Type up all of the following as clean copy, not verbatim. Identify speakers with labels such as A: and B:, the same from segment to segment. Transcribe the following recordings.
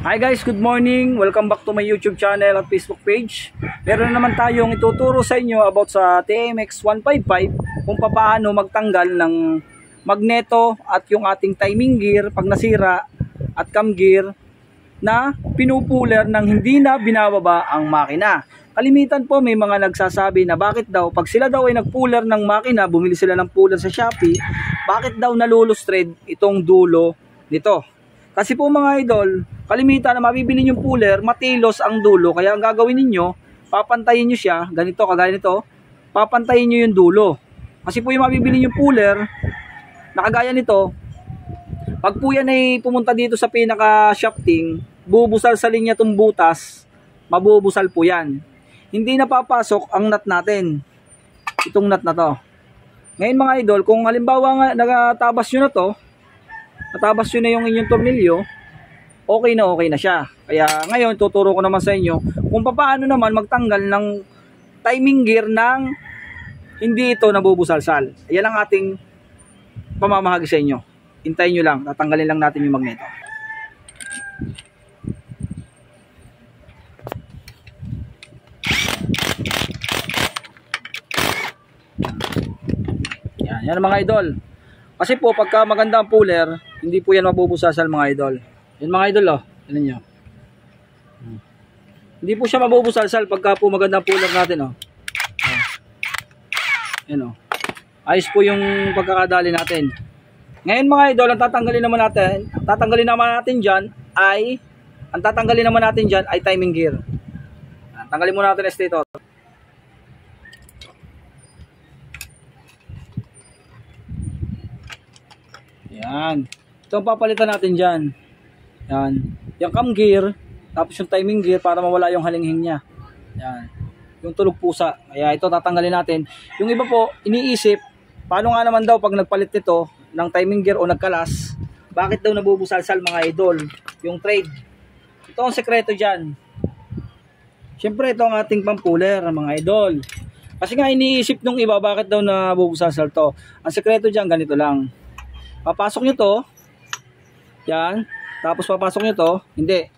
A: Hi guys, good morning. Welcome back to my YouTube channel at Facebook page. Meron naman tayong ituturo sa inyo about sa TMX 155 kung paano magtanggal ng magneto at yung ating timing gear pag nasira at cam gear na pinupuller ng hindi na binababa ang makina. Kalimitan po may mga nagsasabi na bakit daw pag sila daw ay nagpuller ng makina, bumili sila ng puller sa Shopee, bakit daw nalulustred itong dulo nito. Kasi po mga idol, kalimitan na mabibili yung puller, matilos ang dulo. Kaya ang gagawin ninyo, papantayin nyo siya, ganito, kagaya nito, papantayin nyo yung dulo. Kasi po yung mabibili yung puller, nakagaya nito, pag po yan ay pumunta dito sa pinaka-shafting, bubusal sa linya itong butas, mabubusal po yan. Hindi napapasok ang nut natin, itong nut na to. Ngayon mga idol, kung halimbawa nga nagatabas nyo na to, natabas nyo na yung inyong tornilyo, okay na siya. Kaya ngayon tuturo ko naman sa inyo kung paano naman magtanggal ng timing gear ng hindi ito nabubusalsal. Ayan ang ating pamamahagi sa inyo. Hintayin nyo lang, tatanggalin lang natin yung magneto. Yan mga idol. Kasi po pagka maganda ang puller, hindi po yan mabubusasal mga idol. Yan mga idol oh, tingnan niyo. Hindi po siya mabubusasal pagka po maganda ang puller natin oh. Yan oh. Ayos po yung pagkakadali natin. Ngayon mga idol, ang tatanggalin naman natin diyan ay timing gear. Tanggalin muna natin ang stator. Yan. Ito ang papalitan natin dyan. Yan. Yung cam gear, tapos yung timing gear para mawala yung halinghing niya. Yan. Yung tulog pusa. Kaya ito tatanggalin natin. Yung iba po, iniisip, paano nga naman daw pag nagpalit nito ng timing gear o nagkalas, bakit daw nabubusalsal mga idol? Yung trade. Ito ang sekreto dyan. Siyempre ito ang ating pampuller mga idol. Kasi nga iniisip nung iba, bakit daw nabubusalsal to? Ang sekreto dyan, ganito lang. Papasok nyo to, yan, tapos papasok nyo to, hindi,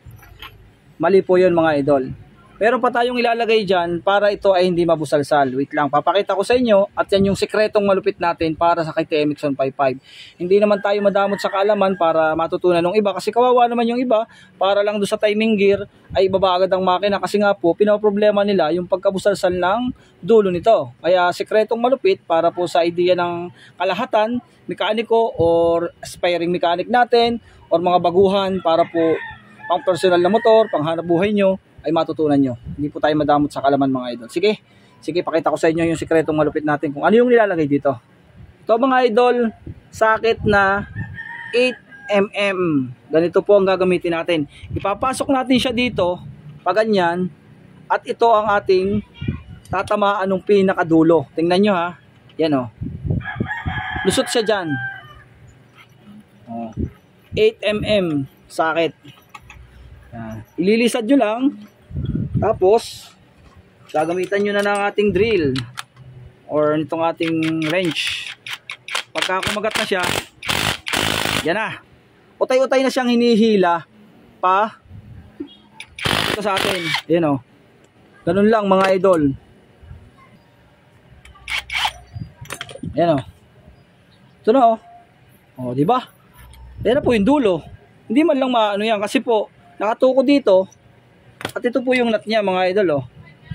A: mali po yun mga idol. Meron pa tayong ilalagay dyan para ito ay hindi mabusalsal. Wait lang, papakita ko sa inyo at yan yung sekretong malupit natin para sa kay TMX 155. Hindi naman tayo madamot sa kaalaman para matutunan ng iba kasi kawawa naman yung iba para lang doon sa timing gear ay ibaba agad ang makina kasi nga po pinoproblema nila yung pagkabusalsal ng dulo nito. Kaya sekretong malupit para po sa idea ng kalahatan, mekaniko or aspiring mechanic natin or mga baguhan para po pang personal na motor, pang hanap buhay nyo ay matutunan nyo. Hindi po tayo madamot sa kalaman mga idol. Sige, pakita ko sa inyo yung sikretong malupit natin kung ano yung nilalagay dito. Ito mga idol, sakit na 8mm. Ganito po ang gagamitin natin. Ipapasok natin siya dito, pag ganyan, at ito ang ating tatamaan ng pinakadulo. Tingnan nyo ha. Yan o. Lusot siya dyan. 8mm sakit. Yan. Ililisad nyo lang. Tapos gagamitan nyo na ng ating drill or nitong ating wrench. Pagka kumagat na siya, yan na. Utay-utay na siyang hinihila pa ito sa atin. Yan o. Ganun lang mga idol. Yan o. Ito na o. O diba? Yan na po yung dulo. Hindi man lang maano yan kasi po nakatuko dito. At ito po yung nut niya mga idol oh.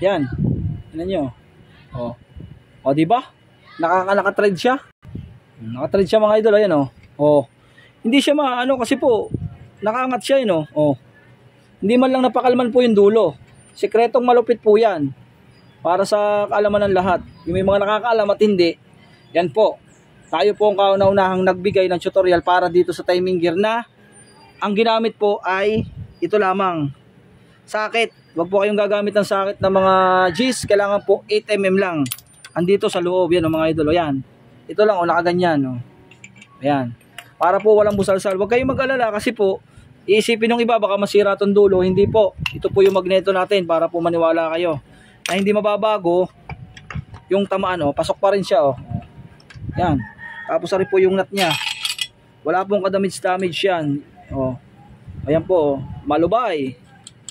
A: Yan. Tingnan niyo. Oh. Oh, di ba? Naka-thread siya. Naka-thread siya mga idol, ayan oh. Oh. Hindi siya maano kasi po nakaangat siya no. Oh. Hindi man lang napakalman po yung dulo. Sekretong malupit po 'yan. Para sa kaalaman ng lahat. Yung may mga nakakaalam at hindi. Yan po. Tayo po ang kauna-unahang nagbigay ng tutorial para dito sa timing gear na ang ginamit po ay ito lamang. Sakit. Huwag po kayong gagamit ng sakit ng mga G's. Kailangan po 8mm lang. Andito sa loob. Yan o mga idol. O yan. Ito lang o nakaganyan. O. Ayan. Para po walang busalsal. Huwag kayong mag-alala kasi po iisipin ng iba baka masira itong dulo. Hindi po. Ito po yung magneto natin para po maniwala kayo. Na hindi mababago yung tamaan o. Pasok pa rin siya o. Yan. Tapos ari po yung nut niya. Wala pong damage yan. O. Ayan po, oh. Malubay.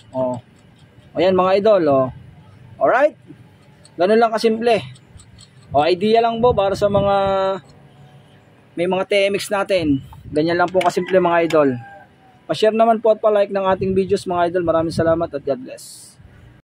A: Oh. Ayan mga idol, oh. Alright? Ganun lang kasimple. O, idea lang po para sa mga may mga TMX natin. Ganyan lang po kasimple mga idol. Pa-share naman po at pa-like ng ating videos mga idol. Maraming salamat at God bless.